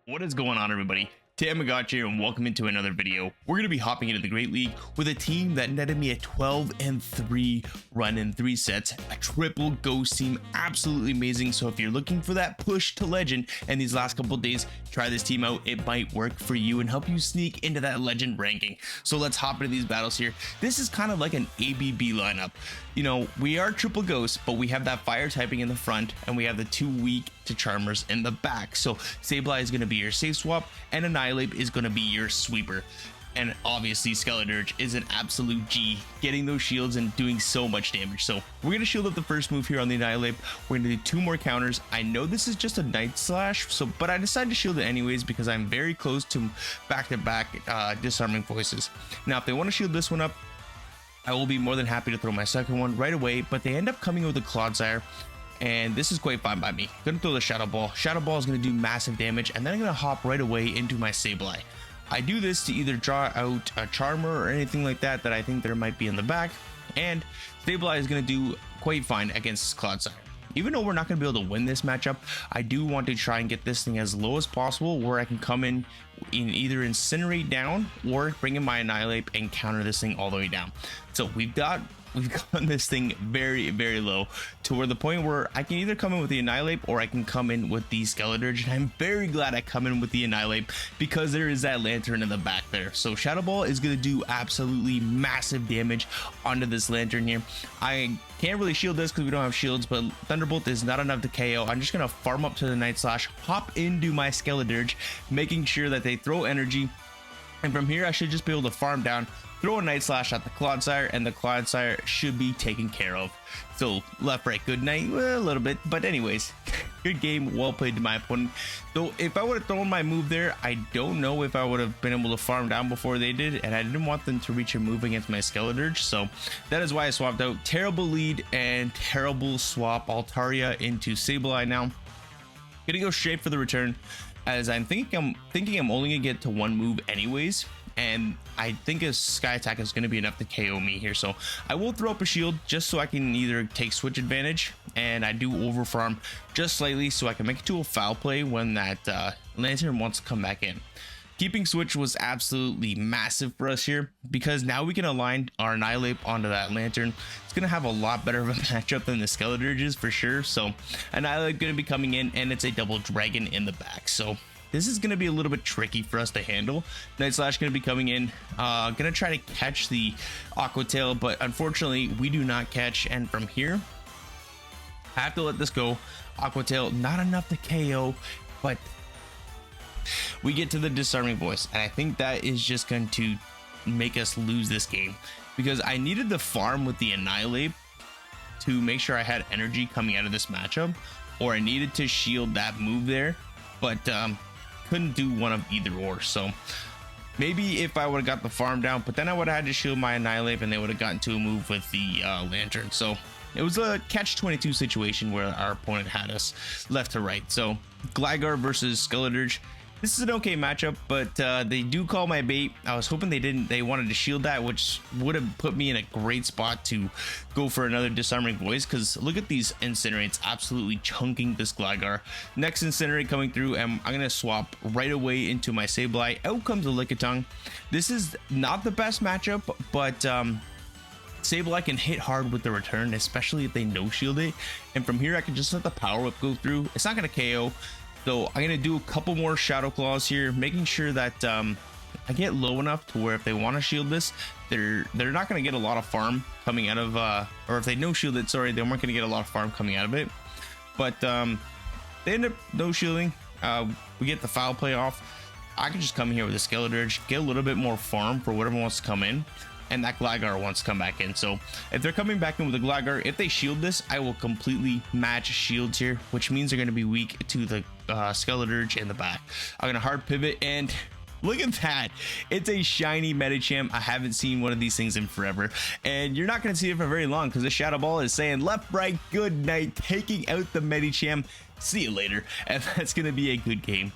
What is going on, everybody? Thammagotcha here, and welcome into another video. We're going to be hopping into the Great League with a team that netted me a 12-3 run in 3 sets, a triple ghost team, absolutely amazing. So if you're looking for that push to legend and these last couple of days, try this team out. It might work for you and help you sneak into that legend ranking. So let's hop into these battles here. This is kind of like an ABB lineup. You know, we are triple ghosts, but we have that fire typing in the front and we have the 2 weak to charmers in the back. So Sableye is going to be your safe swap and Annihilate is going to be your sweeper. And obviously Skeledirge is an absolute G, getting those shields and doing so much damage. So we're going to shield up the first move here on the Annihilate. We're going to do 2 more counters. I know this is just a Night Slash, but I decided to shield it anyways because I'm very close to back-to-back disarming voices. Now if they want to shield this one up, I will be more than happy to throw my second one right away, but they end up coming with a Clodsire, and this is quite fine by me. Gonna throw the Shadow Ball. Shadow Ball is gonna do massive damage, and then I'm gonna hop right away into my Sableye. I do this to either draw out a Charmer or anything like that I think there might be in the back, and Sableye is gonna do quite fine against Clodsire. Even though we're not going to be able to win this matchup, I do want to try and get this thing as low as possible where I can come in either Incinerate down or bring in my Annihilate and counter this thing all the way down. So we've gotten this thing very, very low to where the point where I can either come in with the Annihilate or I can come in with the Skeledirge, and I'm very glad I come in with the Annihilate because there is that Lantern in the back there. So Shadow Ball is going to do absolutely massive damage onto this Lantern here. I can't really shield this because we don't have shields, but Thunderbolt is not enough to KO. I'm just going to farm up to the Night Slash, hop into my Skeledirge, making sure that they throw energy, and from here I should just be able to farm down, throw a Night Slash at the Clodsire, and the Clodsire should be taken care of. So left, right, good night, well, a little bit, but anyways, good game, well played to my opponent. So if I would have thrown my move there, I don't know if I would have been able to farm down before they did, and I didn't want them to reach a move against my Skeledirge, so that is why I swapped out. Terrible lead and terrible swap Altaria into Sableye now. Gonna go straight for the return, as I'm thinking I'm only gonna get to 1 move anyways, and I think a Sky Attack is going to be enough to KO me here. So I will throw up a shield just so I can either take switch advantage, and I do over farm just slightly so I can make it to a foul play when that Lantern wants to come back in. Keeping switch was absolutely massive for us here because now we can align our Annihilate onto that Lantern. It's going to have a lot better of a matchup than the Skeledirge is for sure. So Annihilate going to be coming in, and it's a double dragon in the back. So this is going to be a little bit tricky for us to handle. Night Slash going to be coming in, going to try to catch the Aqua Tail, but unfortunately we do not catch, and from here I have to let this go. Aqua Tail not enough to KO, but we get to the Disarming Voice, and I think that is just going to make us lose this game because I needed the farm with the Annihilate to make sure I had energy coming out of this matchup, or I needed to shield that move there, but couldn't do one of either or. So maybe if I would have got the farm down, but then I would have had to shield my Annihilate and they would have gotten to a move with the Lantern. So it was a catch-22 situation where our opponent had us left to right. So Gligar versus Skeledirge. This is an okay matchup, but they do call my bait. I was hoping they wanted to shield that, which would have put me in a great spot to go for another Disarming Voice, because look at these Incinerates absolutely chunking this Gligar. Next Incinerate coming through, and I'm going to swap right away into my Sableye. Out comes a Lickitung. This is not the best matchup, but Sableye can hit hard with the return, especially if they no-shield it. And from here, I can just let the Power Whip go through. It's not going to KO. So I'm going to do a couple more Shadow Claws here, making sure that I get low enough to where if they want to shield this, they're not going to get a lot of farm coming out of, or if they no shield it, sorry, they weren't going to get a lot of farm coming out of it. But they end up no shielding. We get the foul play off. I can just come here with a Skeledirge, get a little bit more farm for whatever wants to come in, and that Gligar wants to come back in. So if they're coming back in with a Gligar, if they shield this, I will completely match shields here, which means they're going to be weak to the Skeledirge in the back. I'm going to hard pivot, and look at that. It's a shiny Medicham. I haven't seen one of these things in forever, and you're not going to see it for very long because the Shadow Ball is saying left, right, good night, taking out the Medicham. See you later. And that's going to be a good game.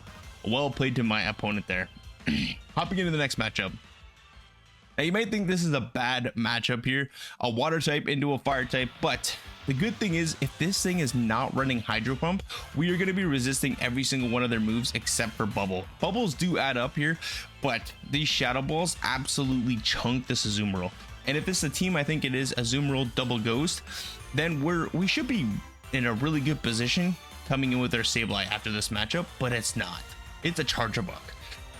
Well played to my opponent there. Hopping into the next matchup. Now you might think this is a bad matchup here, a water type into a fire type, but The good thing is, if this thing is not running Hydro Pump, we are going to be resisting every single one of their moves except for Bubble. Bubbles do add up here, but these Shadow Balls absolutely chunk this Azumarill. And if this is a team, I think it is Azumarill double Ghost, then we should be in a really good position coming in with our Sableye after this matchup, but it's not. It's a Charger Bug.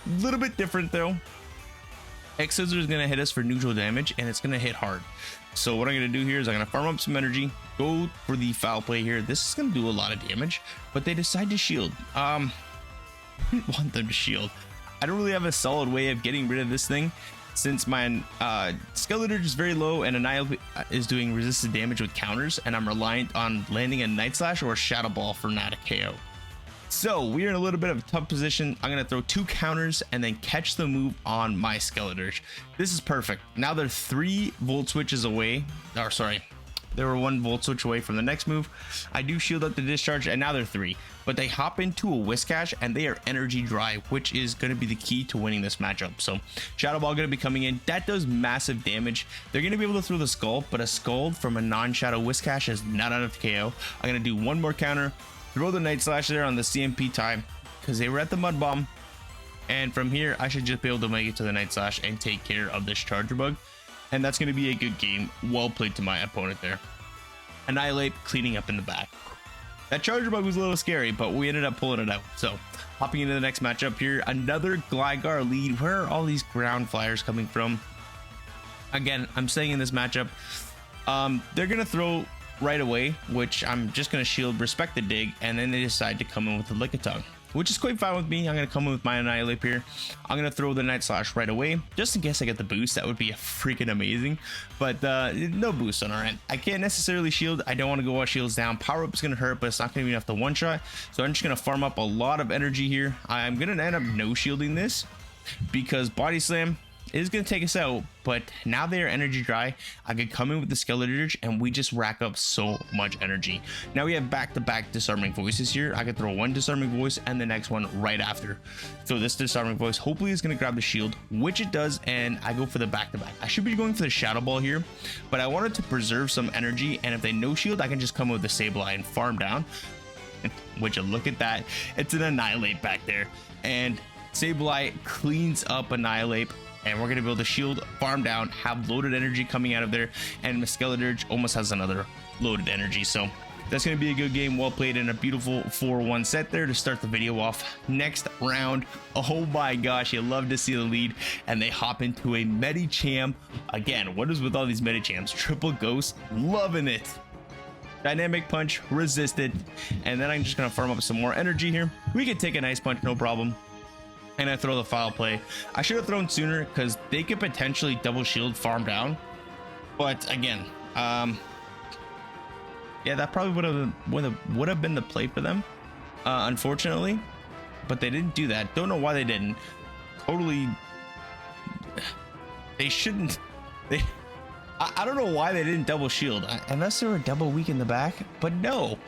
A little bit different though. X Scissor is going to hit us for neutral damage, and it's going to hit hard. So what I'm going to do here is I'm going to farm up some energy, go for the foul play here. This is going to do a lot of damage, but they decide to shield. I didn't want them to shield. I don't really have a solid way of getting rid of this thing, since my Skeletor is very low and Annihilate is doing resisted damage with counters, and I'm reliant on landing a Night Slash or a Shadow Ball for not a KO. So we are in a little bit of a tough position. I'm going to throw 2 counters and then catch the move on my Skeletor. This is perfect. Now they're 3 volt switches away. Or sorry, they were 1 volt switch away from the next move. I do shield up the discharge, and now they're 3. But they hop into a Whiscash and they are energy dry, which is going to be the key to winning this matchup. So Shadow Ball going to be coming in. That does massive damage. They're going to be able to throw the Scald, but a Scald from a non-Shadow Whiscash is not enough to KO. I'm going to do 1 more counter. Throw the Night Slash there on the CMP time because they were at the Mud Bomb. And from here, I should just be able to make it to the Night Slash and take care of this Charger Bug. And that's going to be a good game. Well played to my opponent there. Annihilate cleaning up in the back. That Charger Bug was a little scary, but we ended up pulling it out. So hopping into the next matchup here, another Gligar lead. Where are all these ground flyers coming from? Again, I'm saying in this matchup, they're going to throw right away, which I'm just going to shield, respect the dig, and then they decide to come in with the Lickitung, which is quite fine with me. I'm going to come in with my Annihilate here. I'm going to throw the Night Slash right away, just in case I get the boost. That would be freaking amazing, but no boost on our end. I can't necessarily shield. I don't want to go out shields down. Power Up is going to hurt, but it's not going to be enough to one-shot, so I'm just going to farm up a lot of energy here. I'm going to end up no shielding this because Body Slam is going to take us out, but now they are energy dry. I could come in with the Skeletor and we just rack up so much energy. Now we have back-to-back Disarming Voices here. I could throw 1 Disarming Voice and the next one right after. So this Disarming Voice hopefully is going to grab the shield, which it does, and I go for the back-to-back. I should be going for the Shadow Ball here, but I wanted to preserve some energy, and if they no shield, I can just come with the Sableye and farm down. Which, look at that. It's an Annihilate back there, and Sableye cleans up Annihilate. And we're going to be able to shield, farm down, have loaded energy coming out of there. And Skeletor almost has another loaded energy. So that's going to be a good game. Well played, in a beautiful 4-1 set there to start the video off. Next round. Oh my gosh, you love to see the lead. And they hop into a Medicham. Again, what is with all these Medichams? Triple Ghost. Loving it. Dynamic Punch. Resisted. And then I'm just going to farm up some more energy here. We could take an Ice Punch, no problem. And I throw the foul play. I should have thrown sooner because they could potentially double shield farm down. But again, yeah, that probably would have been the play for them, unfortunately. But they didn't do that. Don't know why they didn't. Totally, they shouldn't. I don't know why they didn't double shield unless they were double weak in the back. But no,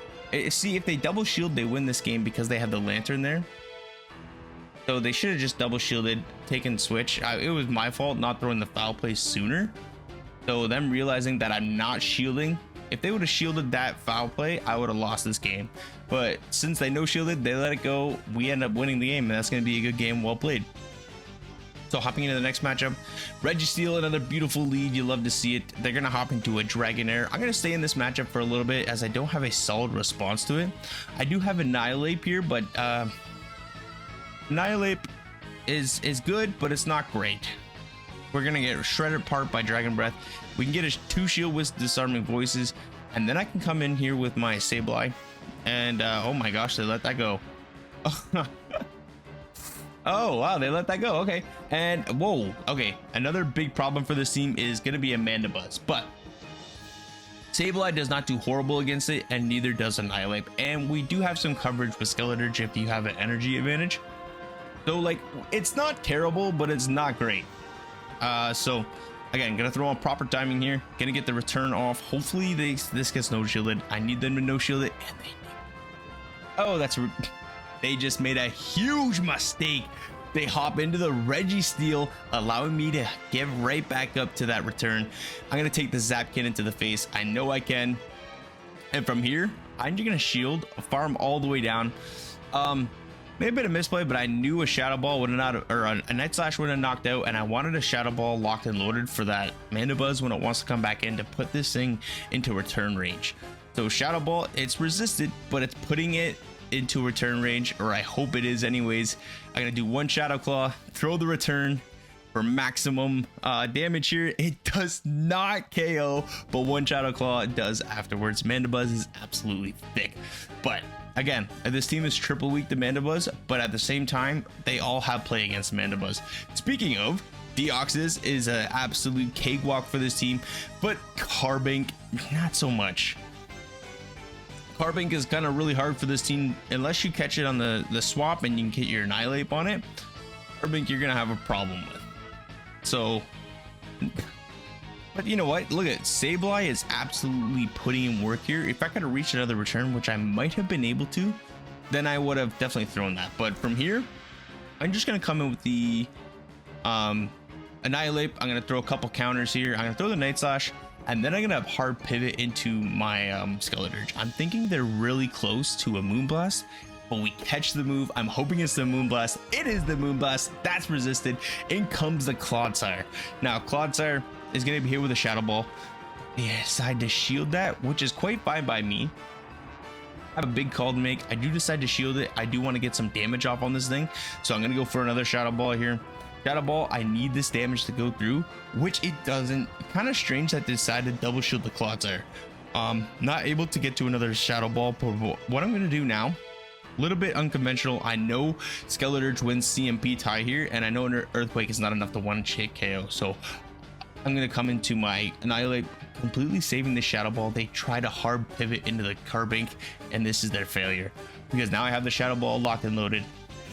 see, if they double shield, they win this game because they have the Lantern there. So they should have just double shielded, taken switch. It was my fault not throwing the foul play sooner. So them realizing that I'm not shielding, if they would have shielded that foul play, I would have lost this game. But since they no shielded, they let it go. We end up winning the game, and that's going to be a good game. Well played. So hopping into the next matchup, Registeel, another beautiful lead. You love to see it. They're going to hop into a Dragonair. I'm going to stay in this matchup for a little bit as I don't have a solid response to it. I do have Annihilate here, but Annihilate is good, but it's not great. We're gonna get shredded apart by Dragon Breath. We can get a 2 shield with Disarming Voices, and then I can come in here with my Sableye. And oh my gosh, they let that go. Oh wow, they let that go. Okay, and whoa, okay, another big problem for this team is gonna be a Mandibuzz, but Sableye does not do horrible against it, and neither does Annihilate. And we do have some coverage with Skeletor if you have an energy advantage. So like, it's not terrible, but it's not great. So again, gonna throw on proper timing here. Gonna get the return off. Hopefully this gets no shielded. I need them to no shield it, and they do. Oh, they just made a huge mistake. They hop into the Registeel, allowing me to get right back up to that return. I'm gonna take the Zapkin into the face. I know I can. And from here, I'm just gonna shield, farm all the way down. Maybe a bit of misplay, but I knew a Shadow Ball would have not, or a Night Slash would have knocked out, and I wanted a Shadow Ball locked and loaded for that Mandibuzz when it wants to come back in to put this thing into return range. So Shadow Ball, it's resisted, but it's putting it into return range, or I hope it is anyways. I'm gonna do one Shadow Claw, throw the return for maximum damage here. It does not KO, but one Shadow Claw does afterwards. Mandibuzz is absolutely thick, but again, this team is triple weak to Mandibuzz, but at the same time, they all have play against Mandibuzz. Speaking of, Deoxys is an absolute cakewalk for this team, but Carbink, not so much. Carbink is kind of really hard for this team unless you catch it on the swap and you can get your Annihilate on it. Carbink, you're gonna have a problem with. So, but you know what? Look at Sableye is absolutely putting in work here. If I could have reached another return, which I might have been able to, then I would have definitely thrown that. But from here, I'm just gonna come in with the Annihilate. I'm gonna throw a couple counters here. I'm gonna throw the Night Slash, and then I'm gonna have hard pivot into my Skeleturge. I'm thinking they're really close to a Moonblast, but we catch the move. I'm hoping it's the Moonblast. It is the Moonblast. That's resisted. In comes the Clodsire. Now Clodsire is going to be here with a Shadow Ball. They decide to shield that, which is quite fine by me. I have a big call to make. I do decide to shield it. I do want to get some damage off on this thing, so I'm going to go for another Shadow Ball here. Shadow Ball, I need this damage to go through, which it doesn't. Kind of strange that they decided to double shield the Clodsire. Not able to get to another Shadow Ball, but what I'm going to do now, a little bit unconventional. I know Skeleturge wins CMP tie here, and I know an Earthquake is not enough to one-hit KO, so I'm going to come into my Annihilate, completely saving the Shadow Ball. They try to hard pivot into the Carbink, and this is their failure, because now I have the Shadow Ball locked and loaded.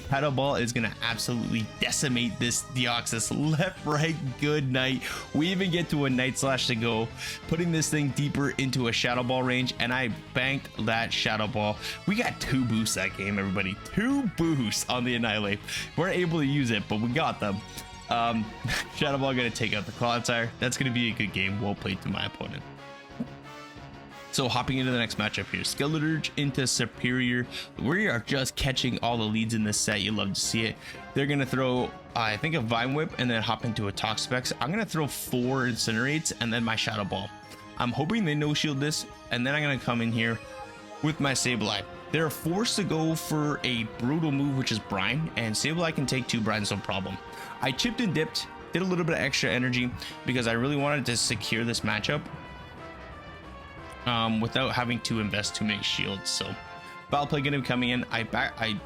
Shadow Ball is going to absolutely decimate this Deoxys left, right, good night. We even get to a Night Slash to go, putting this thing deeper into a Shadow Ball range, and I banked that Shadow Ball. We got 2 boosts that game, everybody. 2 boosts on the Annihilate. Weren't able to use it, but we got them. Shadow Ball going to take out the Clodsire. That's going to be a good game. Well played to my opponent. So hopping into the next matchup here, Skeleturge into Superior. We are just catching all the leads in this set. You love to see it. They're gonna throw, I think, a Vine Whip and then hop into a Toxapex. I'm gonna throw 4 Incinerates and then my Shadow Ball. I'm hoping they no shield this, and then I'm gonna come in here with my Sableye. They're forced to go for a brutal move, which is Brine, and Sableye can take 2 brines, no problem. I chipped and dipped, did a little bit of extra energy because I really wanted to secure this matchup. Without having to invest too many shields. So Foul Play gonna be coming in. I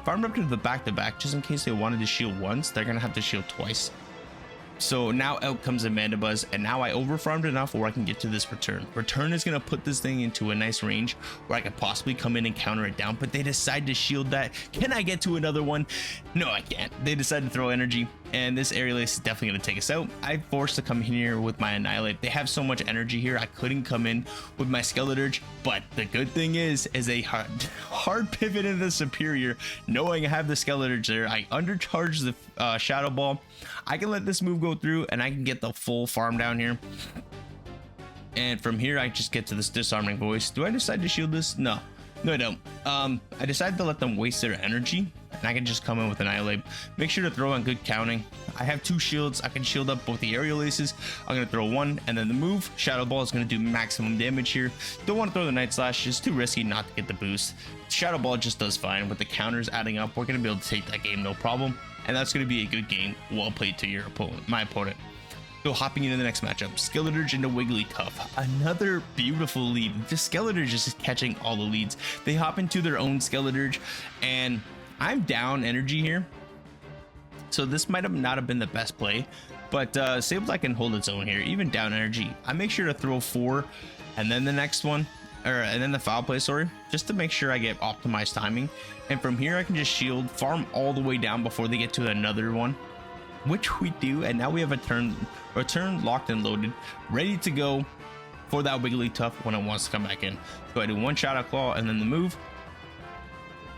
farmed up to the back-to-back just in case they wanted to shield once. They're gonna have to shield twice. So now out comes a Mandibuzz, and now I overfarmed enough where I can get to this return. Return is going to put this thing into a nice range where I could possibly come in and counter it down, but they decide to shield that. Can I get to another one? No, I can't. They decide to throw energy, and this Aerial Ace is definitely going to take us out. I'm forced to come in here with my Annihilate. They have so much energy here, I couldn't come in with my Skeleturge, but the good thing is a hard pivot into the Superior, knowing I have the Skeleturge there. I undercharge the Shadow Ball. I can let this move go through, and I can get the full farm down here. And from here, I just get to this Disarming Voice. Do I decide to shield this? No. No, I don't. I decided to let them waste their energy, and I can just come in with an Annihilate. Make sure to throw on good counting. I have 2 shields. I can shield up both the Aerial Aces. I'm going to throw 1, and then the move. Shadow Ball is going to do maximum damage here. Don't want to throw the Night Slash. It's too risky not to get the boost. Shadow Ball just does fine. With the counters adding up, we're going to be able to take that game no problem. And that's going to be a good game. Well played to your opponent, my opponent. So hopping into the next matchup, Skeleturge into Wigglytuff. Another beautiful lead. The Skeleturge is just catching all the leads. They hop into their own Skeleturge, and I'm down energy here. So this might have not have been the best play, but Sableye can hold its own here, even down energy. I make sure to throw 4, and then the next one, and then the Foul Play, sorry, just to make sure I get optimized timing. And from here, I can just shield, farm all the way down before they get to another one, which we do. And now we have a return locked and loaded, ready to go for that Wigglytuff when it wants to come back in. So I do 1 Shadow Claw and then the move.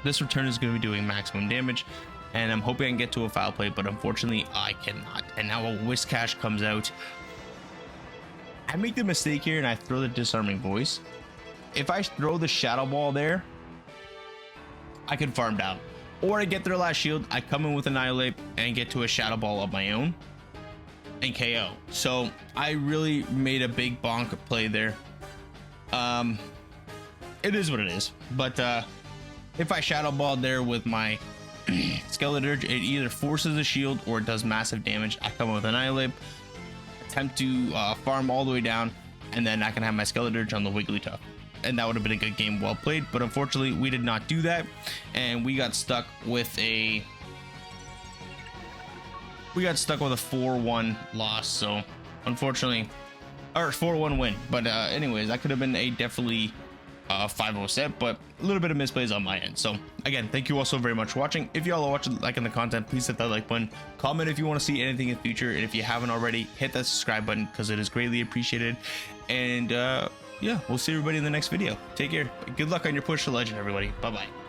This return is going to be doing maximum damage, and I'm hoping I can get to a Foul Play, but unfortunately I cannot. And now a Whiscash comes out. I make the mistake here and I throw the Disarming Voice. if I throw the Shadow Ball there, I can farm down. Or I get their last shield, I come in with Annihilate and get to a Shadow Ball of my own and KO. So I really made a big bonk play there. It is what it is. But if I Shadow Ball there with my Skeletor, it either forces a shield or it does massive damage. I come in with Annihilate, attempt to farm all the way down, and then I can have my Skeletor on the Wigglytuff. And that would have been a good game, well played. But unfortunately, we did not do that, and we got stuck with a 4-1 loss. So unfortunately, or 4-1 win. But anyways, that could have been a definitely 5-0 set, but a little bit of misplays on my end. So again, thank you all so very much for watching. If y'all are watching, liking the content, please hit that like button, comment if you want to see anything in the future, and if you haven't already, hit that subscribe button because it is greatly appreciated. And yeah, we'll see everybody in the next video. Take care. Good luck on your push to legend, everybody. Bye bye.